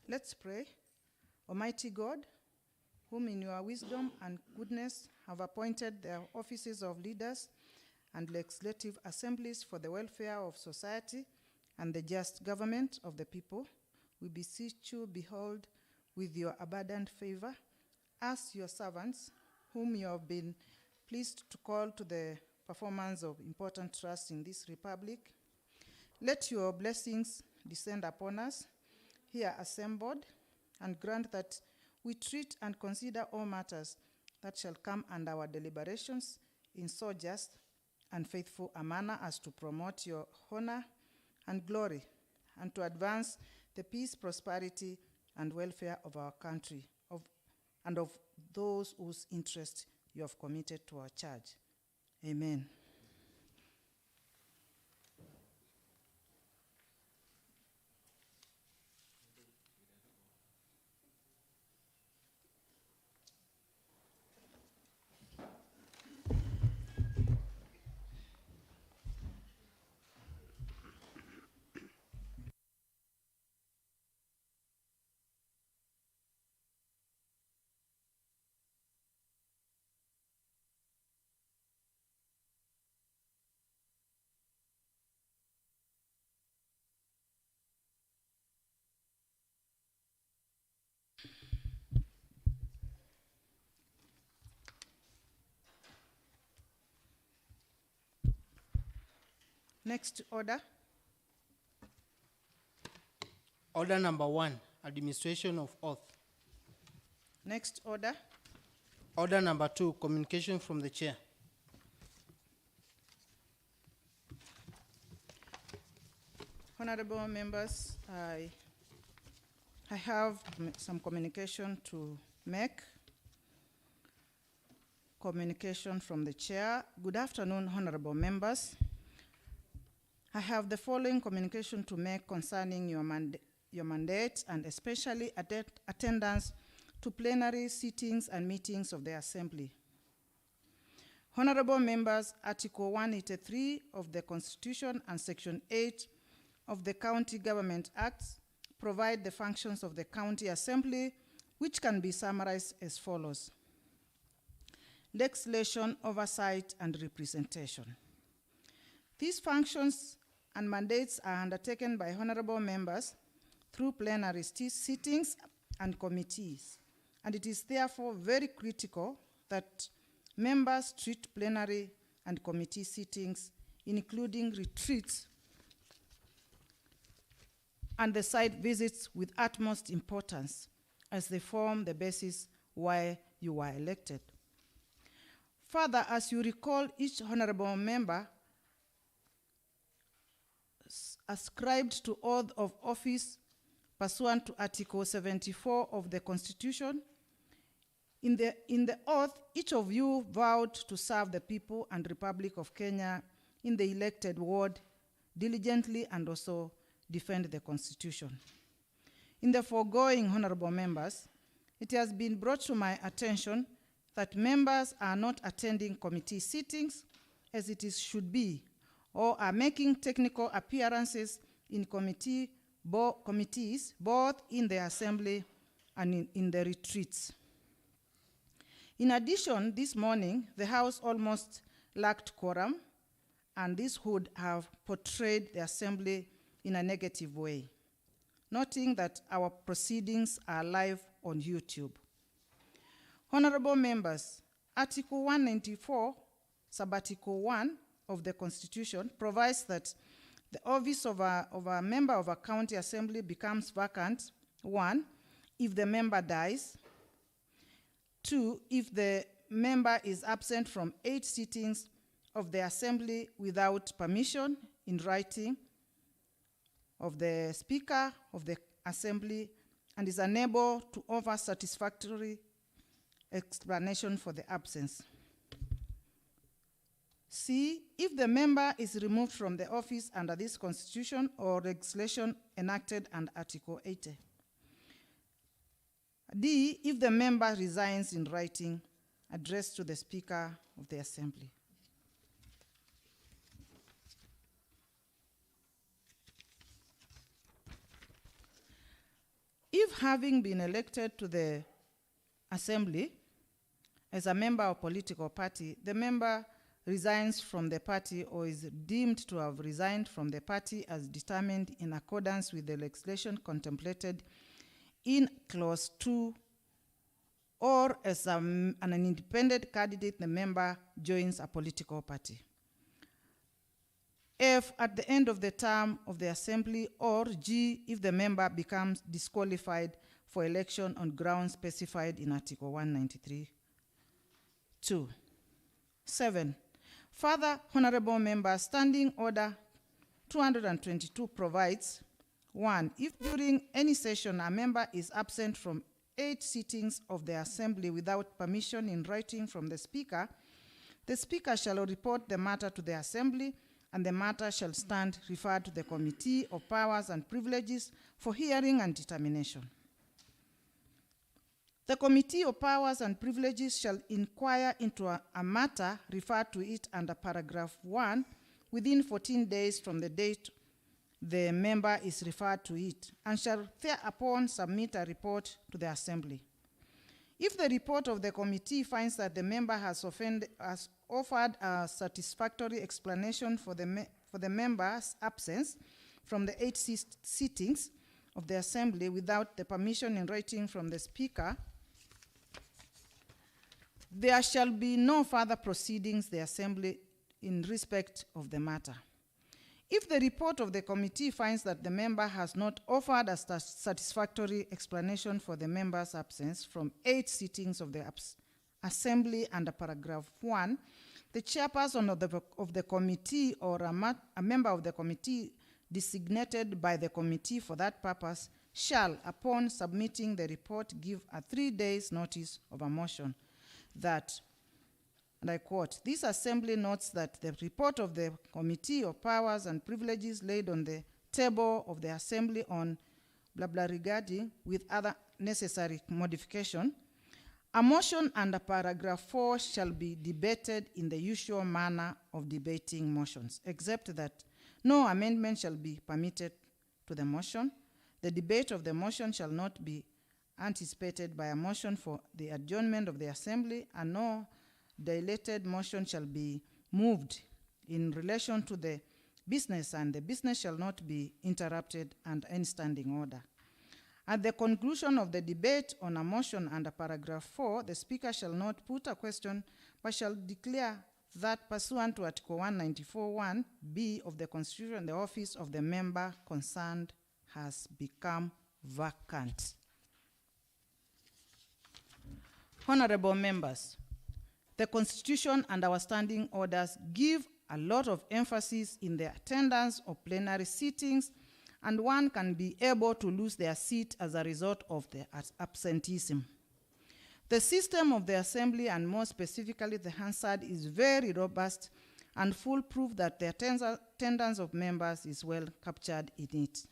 Let's pray. Almighty God, whom in your wisdom and goodness have appointed the offices of leaders and legislative assemblies for the welfare of society and the just government of the people, we beseech you, behold, with your abundant favor, as your servants, whom you have been pleased to call to the performance of important trusts in this republic. Let your blessings descend upon us here assembled, and grant that we treat and consider all matters that shall come under our deliberations in so just and faithful a manner as to promote your honor and glory, and to advance the peace, prosperity, and welfare of our country, and of those whose interest you have committed to our charge. Amen. Next order. Order number 1, administration of oath. Next order. Order number 2, communication from the chair. Honorable members, I have some communication to make. Communication from the chair. Good afternoon, honorable members. I have the following communication to make concerning your mandate and especially attendance to plenary sittings and meetings of the Assembly. Honorable members, Article 183 of the Constitution and Section 8 of the County Government Acts provide the functions of the County Assembly, which can be summarized as follows: legislation, oversight, and representation. These functions and mandates are undertaken by honorable members through plenary sittings and committees, and it is therefore very critical that members treat plenary and committee sittings, including retreats and the site visits, with utmost importance, as they form the basis why you were elected. Further, as you recall, each honorable member ascribed to oath of office pursuant to Article 74 of the Constitution. In the oath, each of you vowed to serve the people and Republic of Kenya in the elected ward diligently and also defend the Constitution. In the foregoing, honorable members, it has been brought to my attention that members are not attending committee sittings as it should be, or are making technical appearances in committees, both in the Assembly and in the retreats. In addition, this morning, the House almost lacked quorum, and this would have portrayed the Assembly in a negative way, noting that our proceedings are live on YouTube. Honorable members, Article 194, Subarticle 1 of the Constitution provides that the office of a member of a county assembly becomes vacant, 1, if the member dies, 2, if the member is absent from 8 sittings of the assembly without permission in writing of the Speaker of the Assembly and is unable to offer satisfactory explanation for the absence. C, if the member is removed from the office under this Constitution or legislation enacted under Article 80. D, if the member resigns in writing, addressed to the Speaker of the Assembly. If If having been elected to the assembly as a member of political party, the member resigns from the party or is deemed to have resigned from the party as determined in accordance with the legislation contemplated in Clause 2, or as an independent candidate, the member joins a political party. F, at the end of the term of the assembly, or G, if the member becomes disqualified for election on grounds specified in Article 193. 2. 7. Further, Honorable Members, Standing Order 222 provides, 1. If during any session a member is absent from 8 sittings of the assembly without permission in writing from the Speaker shall report the matter to the assembly, and the matter shall stand referred to the Committee of Powers and Privileges for hearing and determination. The Committee of Powers and Privileges shall inquire into a matter referred to it under paragraph 1 within 14 days from the date the member is referred to it, and shall thereupon submit a report to the Assembly. If the report of the committee finds that the member has offered a satisfactory explanation for the member's absence from the 8 sittings of the Assembly without the permission in writing from the Speaker, there shall be no further proceedings the Assembly in respect of the matter. If the report of the committee finds that the member has not offered a satisfactory explanation for the member's absence from 8 sittings of the Assembly under paragraph 1, the chairperson of the committee or a member of the committee designated by the committee for that purpose shall, upon submitting the report, give a 3 days notice of a motion that, and I quote, "This assembly notes that the report of the Committee of Powers and Privileges laid on the table of the assembly on blah blah regarding with other necessary modification, a motion under paragraph 4 shall be debated in the usual manner of debating motions, except that no amendment shall be permitted to the motion. The debate of the motion shall not be anticipated by a motion for the adjournment of the assembly, and no dilated motion shall be moved in relation to the business, and the business shall not be interrupted under any standing order. At the conclusion of the debate on a motion under paragraph 4, the Speaker shall not put a question, but shall declare that pursuant to Article 194(1)(b) of the Constitution, the office of the member concerned has become vacant. Honorable members, the Constitution and our standing orders give a lot of emphasis in the attendance of plenary sittings, and one can be able to lose their seat as a result of the absenteeism. The system of the Assembly, and more specifically the Hansard, is very robust and foolproof that the attendance of members is well captured in it.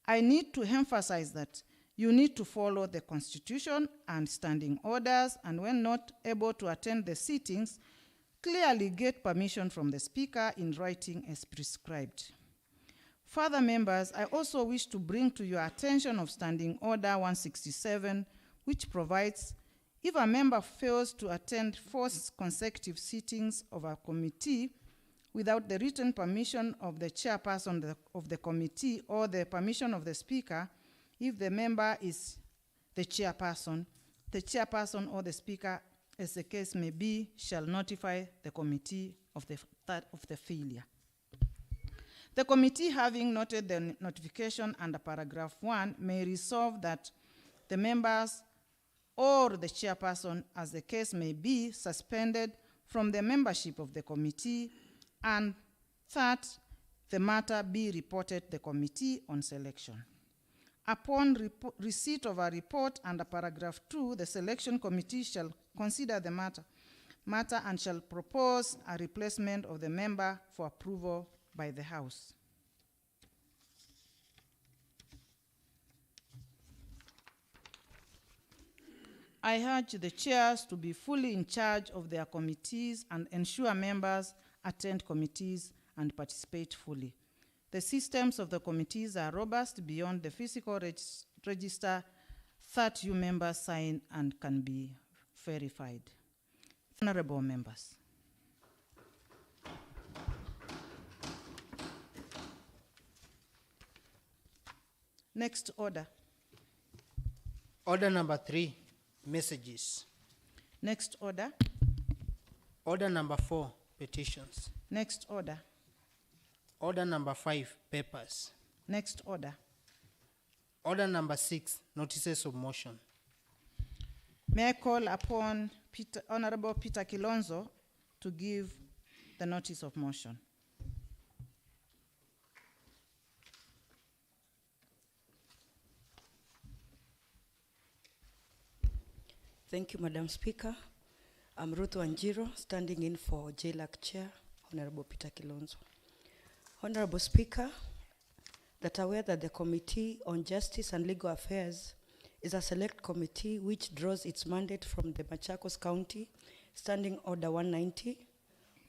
I need to emphasize that you need to follow the Constitution and standing orders, and when not able to attend the sittings, clearly get permission from the Speaker in writing as prescribed. Further, members, I also wish to bring to your attention of Standing Order 167, which provides if a member fails to attend 4 consecutive sittings of a committee without the written permission of the chairperson of the committee or the permission of the Speaker, if the member is the chairperson or the Speaker, as the case may be, shall notify the committee of the failure. The committee, having noted the notification under paragraph 1, may resolve that the members or the chairperson, as the case may be, suspended from the membership of the committee, and that the matter be reported to the committee on selection. Upon receipt of a report under paragraph 2, the selection committee shall consider the matter and shall propose a replacement of the member for approval by the House. I urge the chairs to be fully in charge of their committees and ensure members attend committees and participate fully. The systems of the committees are robust beyond the physical register that you members sign and can be verified. Honorable members. Next order. Order number 3, messages. Next order. Order number 4, petitions. Next order. Order number 5, papers. Next order. Order number 6, notices of motion. May I call upon Honorable Peter Kilonzo to give the notice of motion. Thank you, Madam Speaker. I'm Ruth Wanjiro, standing in for JLAC Chair, Honorable Peter Kilonzo. Honorable Speaker, that aware that the Committee on Justice and Legal Affairs is a select committee which draws its mandate from the Machakos County Standing Order 190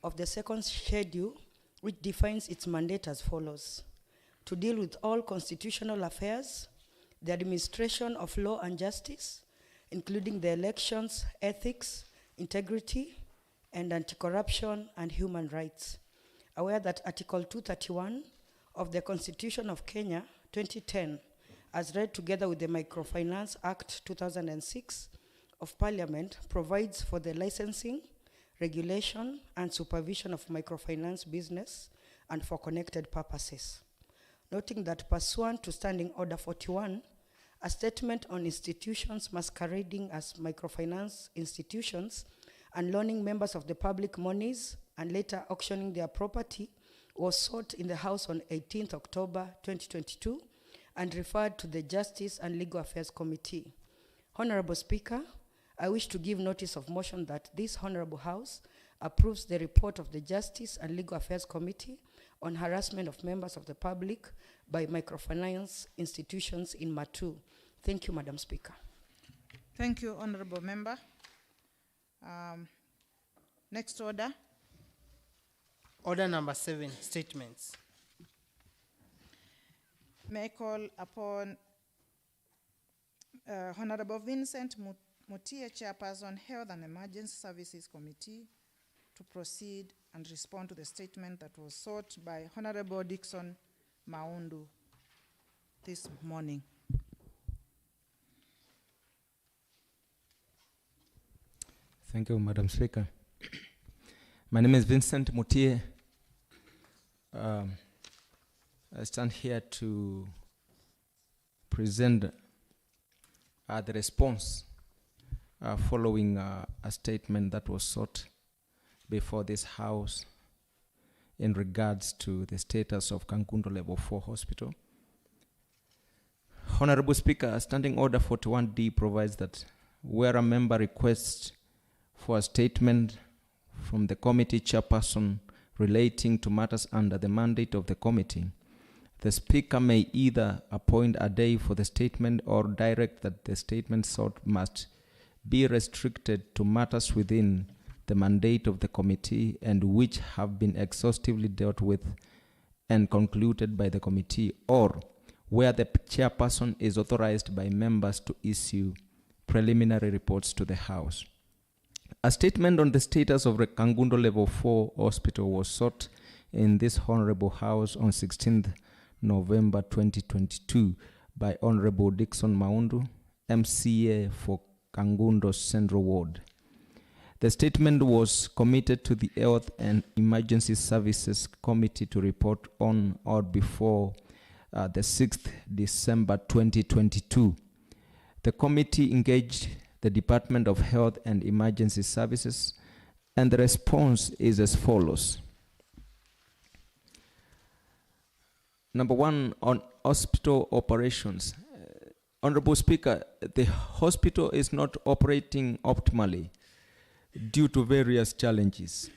of the second schedule, which defines its mandate as follows: to deal with all constitutional affairs, the administration of law and justice, including the elections, ethics, integrity, and anti-corruption and human rights. Aware that Article 231 of the Constitution of Kenya, 2010, as read together with the Microfinance Act 2006 of Parliament, provides for the licensing, regulation, and supervision of microfinance business and for connected purposes. Noting that pursuant to Standing Order 41, a statement on institutions masquerading as microfinance institutions and loaning members of the public monies and later auctioning their property was sought in the House on 18th October 2022 and referred to the Justice and Legal Affairs Committee. Honorable Speaker, I wish to give notice of motion that this Honorable House approves the report of the Justice and Legal Affairs Committee on harassment of members of the public by microfinance institutions in Matu. Thank you, Madam Speaker. Thank you, Honorable Member. Next order. Order number 7, statements. May I call upon Honorable Vincent Mutie, Chairperson, Health and Emergency Services Committee, to proceed and respond to the statement that was sought by Honorable Dickson Maundu this morning. Thank you, Madam Speaker. My name is Vincent Mutie. I stand here to present the response following a statement that was sought before this House in regards to the status of Kangundo Level 4 Hospital. Honorable Speaker, Standing Order 41D provides that where a member requests for a statement from the committee chairperson relating to matters under the mandate of the committee, the Speaker may either appoint a day for the statement or direct that the statement sought must be restricted to matters within the mandate of the committee and which have been exhaustively dealt with and concluded by the committee, or where the chairperson is authorized by members to issue preliminary reports to the House. A statement on the status of the Kangundo Level 4 Hospital was sought in this Honorable House on 16th November 2022 by Honorable Dickson Maundu, MCA for Kangundo Central Ward. The statement was committed to the Health and Emergency Services Committee to report on or before the 6th December 2022. The committee engaged the Department of Health and Emergency Services, and the response is as follows. Number 1, on hospital operations. Honorable Speaker, the hospital is not operating optimally due to various challenges,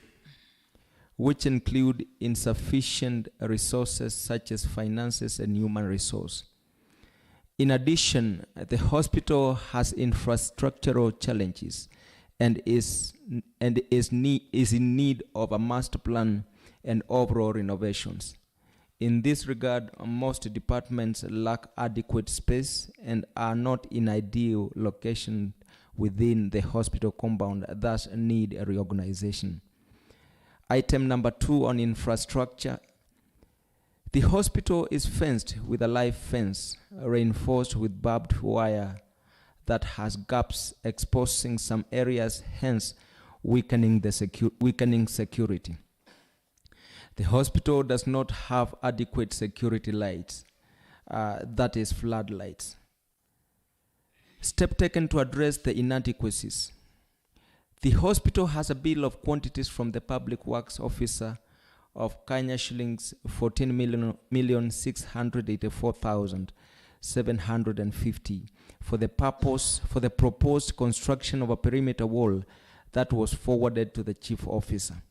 which include insufficient resources such as finances and human resource. In addition, the hospital has infrastructural challenges and is in need of a master plan and overall renovations. In this regard, most departments lack adequate space and are not in ideal location within the hospital compound, thus need a reorganization. Item number 2 on infrastructure. The hospital is fenced with a live fence reinforced with barbed wire that has gaps exposing some areas, hence weakening security. The hospital does not have adequate security lights, that is floodlights. Step taken to address the inadequacies. The hospital has a bill of quantities from the public works officer of Kenya shillings 14,684,750 for the proposed construction of a perimeter wall that was forwarded to the chief officer.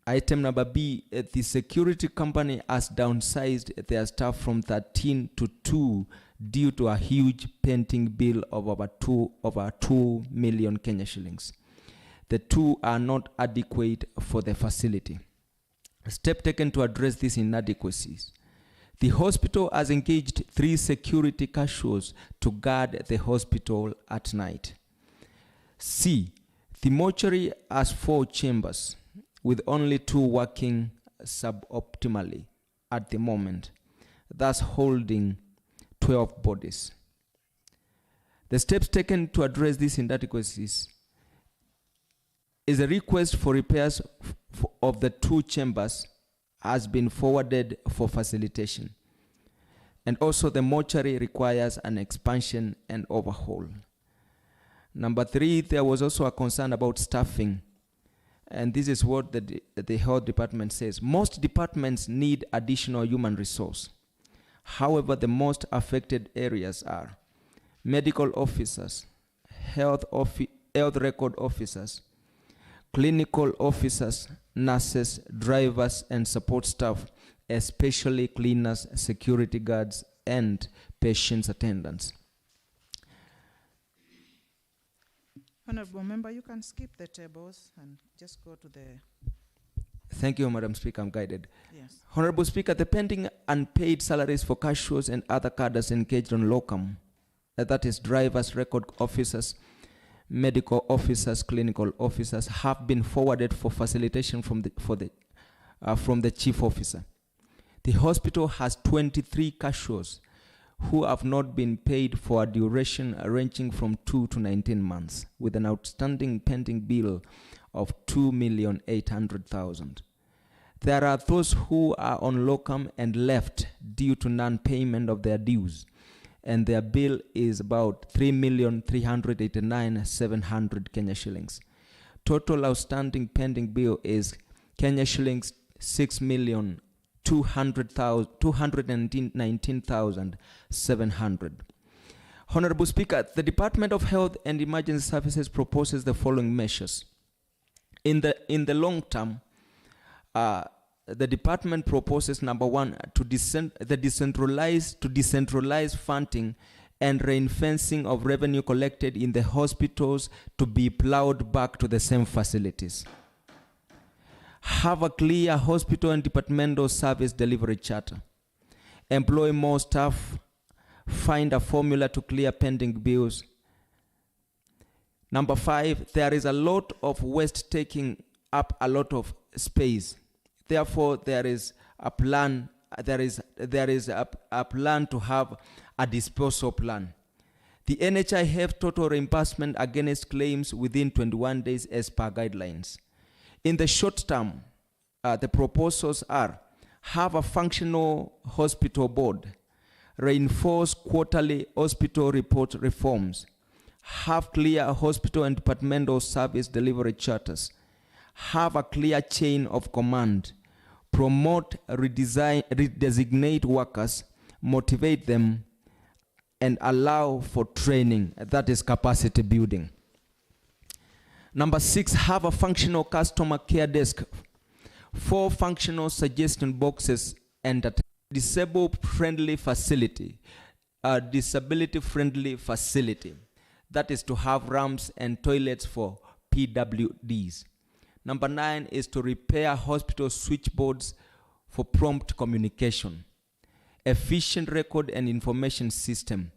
Item number B, the security company has downsized their staff from 13 to 2 due to a huge painting bill of over 2 million Kenya shillings. The 2 are not adequate for the facility. Step taken to address these inadequacies. The hospital has engaged 3 security casuals to guard the hospital at night. C, the mortuary has 4 chambers, with only 2 working suboptimally at the moment, thus holding 12 bodies. The steps taken to address these inadequacies is a request for repairs of the 2 chambers has been forwarded for facilitation. And also the mortuary requires an expansion and overhaul. Number 3, there was also a concern about staffing. And this is what the health department says. Most departments need additional human resource. However, the most affected areas are medical officers, health record officers, clinical officers, nurses, drivers, and support staff, especially cleaners, security guards, and patients' attendants. Honorable Member, you can skip the tables and just go to the... Thank you, Madam Speaker, I'm guided. Yes. Honorable Speaker, the pending unpaid salaries for casuals and other cadres engaged on locum, that is drivers, record officers, medical officers, clinical officers, have been forwarded for facilitation from the chief officer. The hospital has 23 casuals who have not been paid for a duration ranging from 2 to 19 months, with an outstanding pending bill of 2,800,000. There are those who are on locum and left due to non-payment of their dues, and their bill is about 3,389,700 Kenya shillings. Total outstanding pending bill is Kenya shillings 219,700. Honorable Speaker, the Department of Health and Emergency Services proposes the following measures. In the long term, the department proposes, number 1, to decentralize funding and ring-fencing of revenue collected in the hospitals to be plowed back to the same facilities. Have a clear hospital and departmental service delivery charter. Employ more staff. Find a formula to clear pending bills. Number 5, there is a lot of waste taking up a lot of space. Therefore, there is a plan. There is a plan to have a disposal plan. The NHI have total reimbursement against claims within 21 days as per guidelines. In the short term, the proposals are: have a functional hospital board, reinforce quarterly hospital report reforms, have clear hospital and departmental service delivery charters, have a clear chain of command, promote, redesignate workers, motivate them, and allow for training, that is capacity building. Number 6, have a functional customer care desk, 4 functional suggestion boxes, and a disability-friendly facility, that is to have ramps and toilets for PWDs. Number 9 is to repair hospital switchboards for prompt communication, efficient record and information system,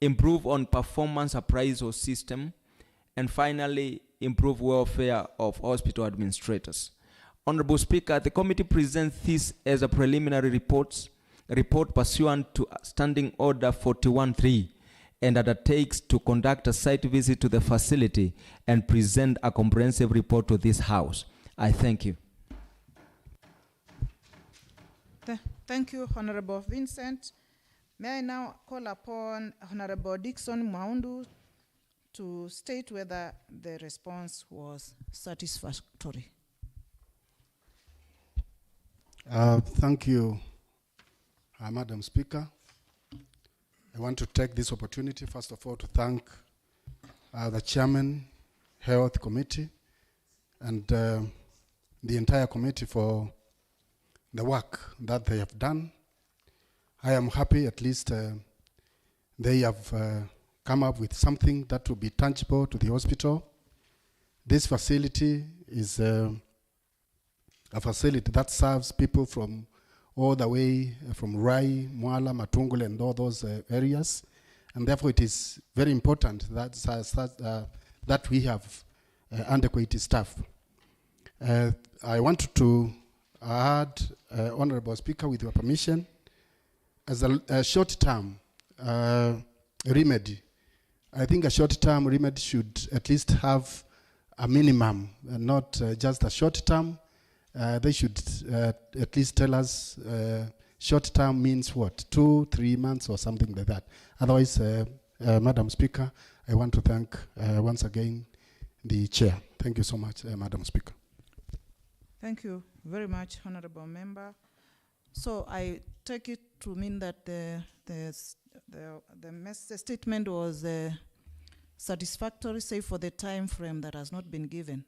improve on performance appraisal system, and finally, improve welfare of hospital administrators. Honorable Speaker, the committee presents this as a preliminary report pursuant to Standing Order 41.3 and undertakes to conduct a site visit to the facility and present a comprehensive report to this House. I thank you. Thank you, Honorable Vincent. May I now call upon Honorable Dixon Maundu to state whether the response was satisfactory. Thank you, Madam Speaker. I want to take this opportunity, first of all, to thank the Chairman, Health Committee, and the entire committee for the work that they have done. I am happy at least they have come up with something that will be tangible to the hospital. This facility is a facility that serves people from all the way from Rai, Mwala, Matungule, and all those areas. And therefore it is very important that we have adequate staff. I wanted to add, Honorable Speaker, with your permission, as a short-term remedy. I think a short-term remedy should at least have a minimum, not just a short-term. They should at least tell us short-term means what, 2-3 months or something like that. Otherwise, Madam Speaker, I want to thank once again the Chair. Thank you so much, Madam Speaker. Thank you very much, Honorable Member. So I take it to mean that the statement was satisfactory, save for the time frame that has not been given.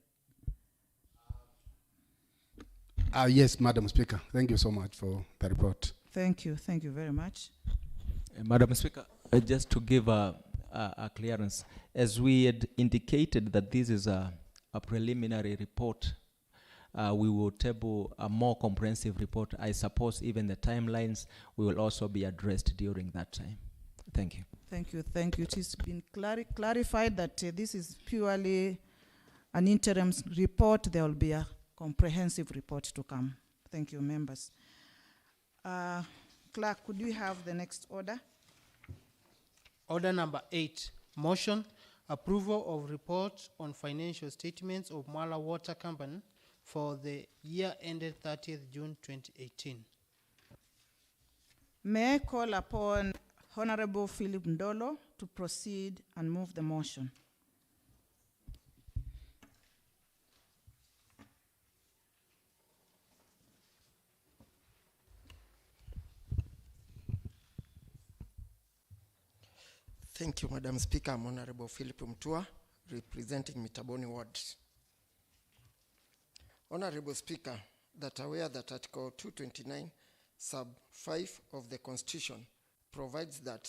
Yes, Madam Speaker. Thank you so much for the report. Thank you very much. Madam Speaker, just to give a clearance, as we had indicated that this is a preliminary report, we will table a more comprehensive report. I suppose even the timelines will also be addressed during that time. Thank you. Thank you. It has been clarified that this is purely an interim report. There will be a comprehensive report to come. Thank you, members. Clerk, could we have the next order? Order number 8, motion, approval of report on financial statements of Mwala Water Company for the year ended 30th June 2018. May I call upon Honorable Philip Ndolo to proceed and move the motion. Thank you, Madam Speaker. I'm Honorable Philip Mtua, representing Mitaboni Ward. Honorable Speaker, that aware that Article 229, Sub 5 of the Constitution provides that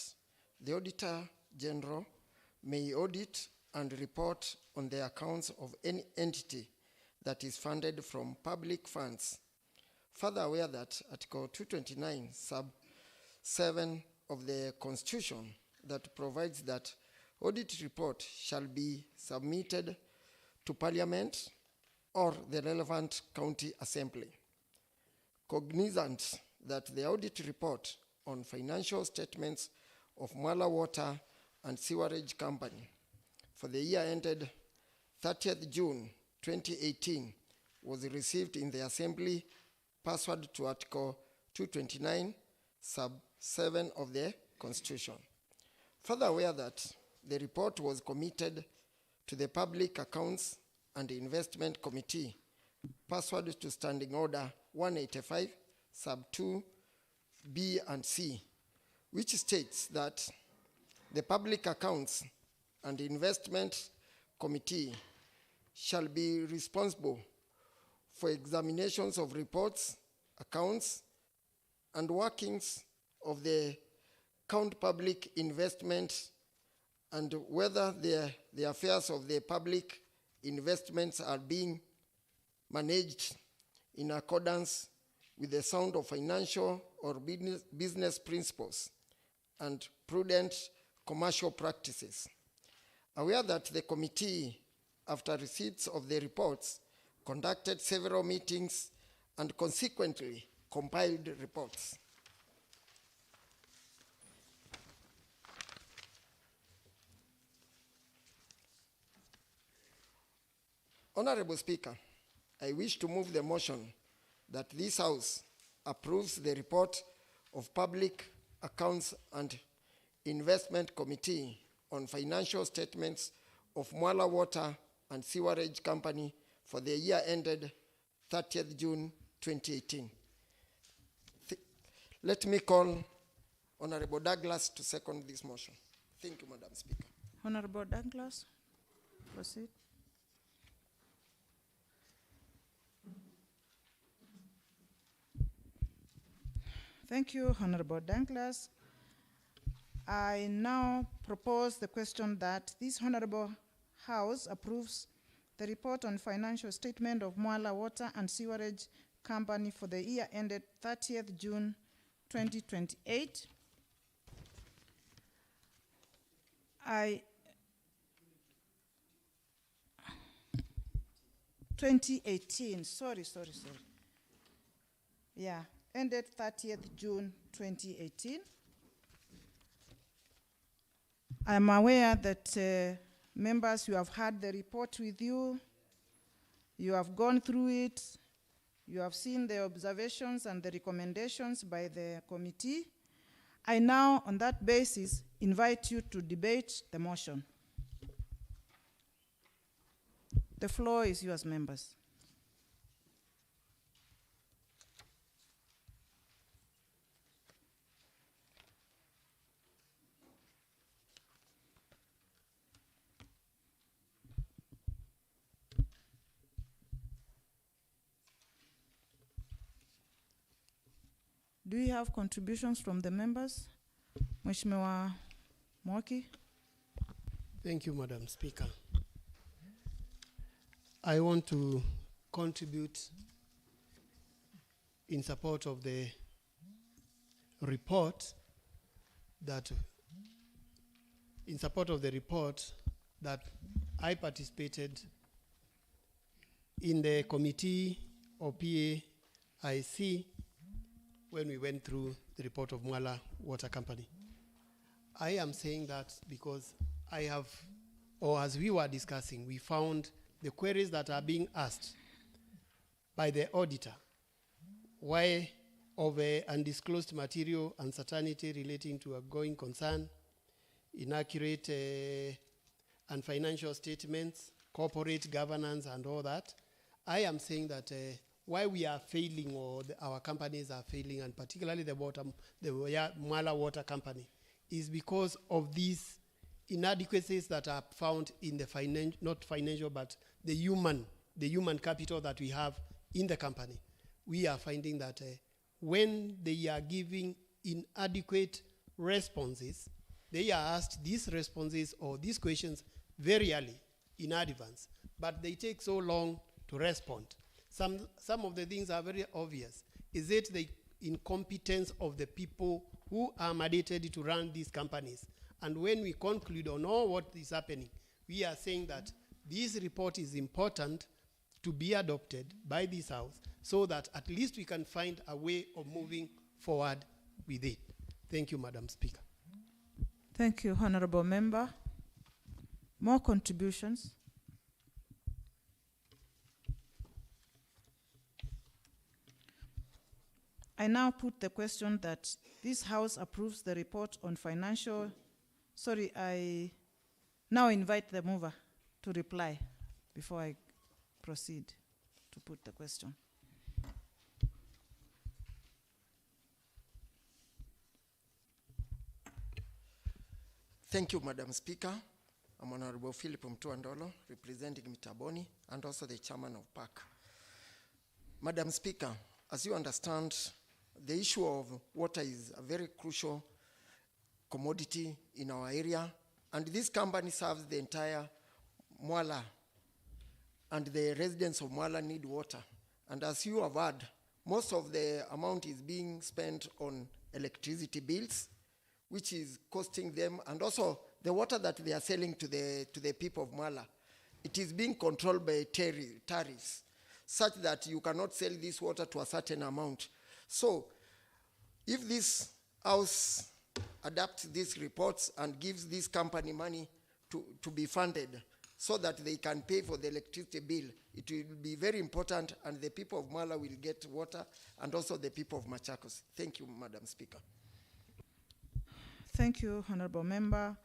the Auditor General may audit and report on the accounts of any entity that is funded from public funds. Further aware that Article 229, Sub 7 of the Constitution that provides that audit report shall be submitted to Parliament or the relevant county assembly. Cognizant that the audit report on financial statements of Mwala Water and Sewerage Company for the year ended 30th June 2018 was received in the assembly pursuant to Article 229, Sub 7 of the Constitution. Further aware that the report was committed to the Public Accounts and Investment Committee pursuant to Standing Order 185, Sub 2, B and C, which states that the Public Accounts and Investment Committee shall be responsible for examinations of reports, accounts, and workings of the count public investment and whether the affairs of the public investments are being managed in accordance with the sound of financial or business principles and prudent commercial practices. Aware that the committee, after receipts of the reports, conducted several meetings and consequently compiled reports. Honorable Speaker, I wish to move the motion that this House approves the report of Public Accounts and Investment Committee on financial statements of Mwala Water and Sewerage Company for the year ended 30th June 2018. Let me call Honorable Douglas to second this motion. Thank you, Madam Speaker. Honorable Douglas, proceed. Thank you, Honorable Douglas. I now propose the question that this Honorable House approves the report on financial statement of Mwala Water and Sewerage Company for the year ended 30th June 2028. 2018, sorry. Yeah, ended 30th June 2018. I'm aware that members, you have had the report with you, you have gone through it, you have seen the observations and the recommendations by the committee. I now, on that basis, invite you to debate the motion. The floor is yours, members. Do we have contributions from the members? Mheshimiwa Mwoki. Thank you, Madam Speaker. I want to contribute in support of the report that I participated in the committee of PAIC when we went through the report of Mwala Water Company. I am saying that because I have, or as we were discussing, we found the queries that are being asked by the auditor, why of undisclosed material, uncertainty relating to a going concern, inaccurate and financial statements, corporate governance and all that. I am saying that why we are failing, or our companies are failing, and particularly the Mwala Water Company, is because of these inadequacies that are found in the not financial, but the human capital that we have in the company. We are finding that when they are giving inadequate responses, they are asked these responses or these questions very early in advance, but they take so long to respond. Some of the things are very obvious. Is it the incompetence of the people who are mandated to run these companies? And when we conclude on all what is happening, we are saying that this report is important to be adopted by this House so that at least we can find a way of moving forward with it. Thank you, Madam Speaker. Thank you, Honorable Member. More contributions? I now put the question that this House approves the report on financial. Sorry, I now invite the mover to reply before I proceed to put the question. Thank you, Madam Speaker. I'm Honorable Philip Mtuandolo, representing Mitaboni, and also the chairman of PAC. Madam Speaker, as you understand, the issue of water is a very crucial commodity in our area, and this company serves the entire Mwala, and the residents of Mwala need water. And as you have heard, Most of the amount is being spent on electricity bills, which is costing them, and also the water that they are selling to the people of Mwala. It is being controlled by tariffs, such that you cannot sell this water to a certain amount. So, if this house adapts these reports and gives this company money to be funded so that they can pay for the electricity bill, it will be very important, and the people of Mwala will get water, and also the people of Machakos. Thank you, Madam Speaker. Thank you, Honorable Member.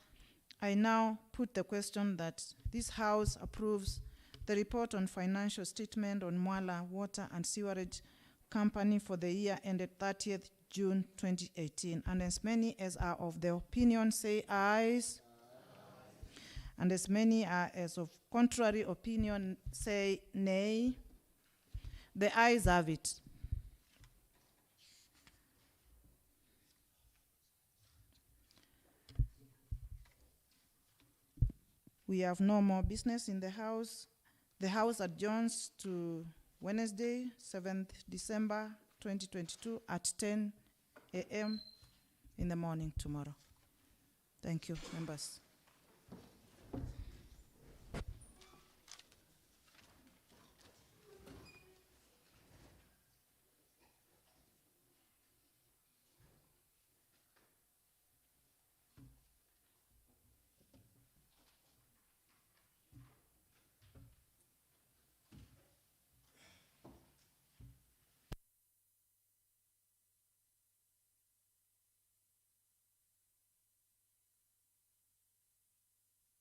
I now put the question that this House approves the report on financial statement on Mwala Water and Sewerage Company for the year ended 30th June 2018. And as many as are of the opinion say ayes. And as many are as of contrary opinion say nay. The ayes have it. We have no more business in the House. The House adjourns to Wednesday, 7th December 2022 at 10 a.m. in the morning tomorrow. Thank you, members.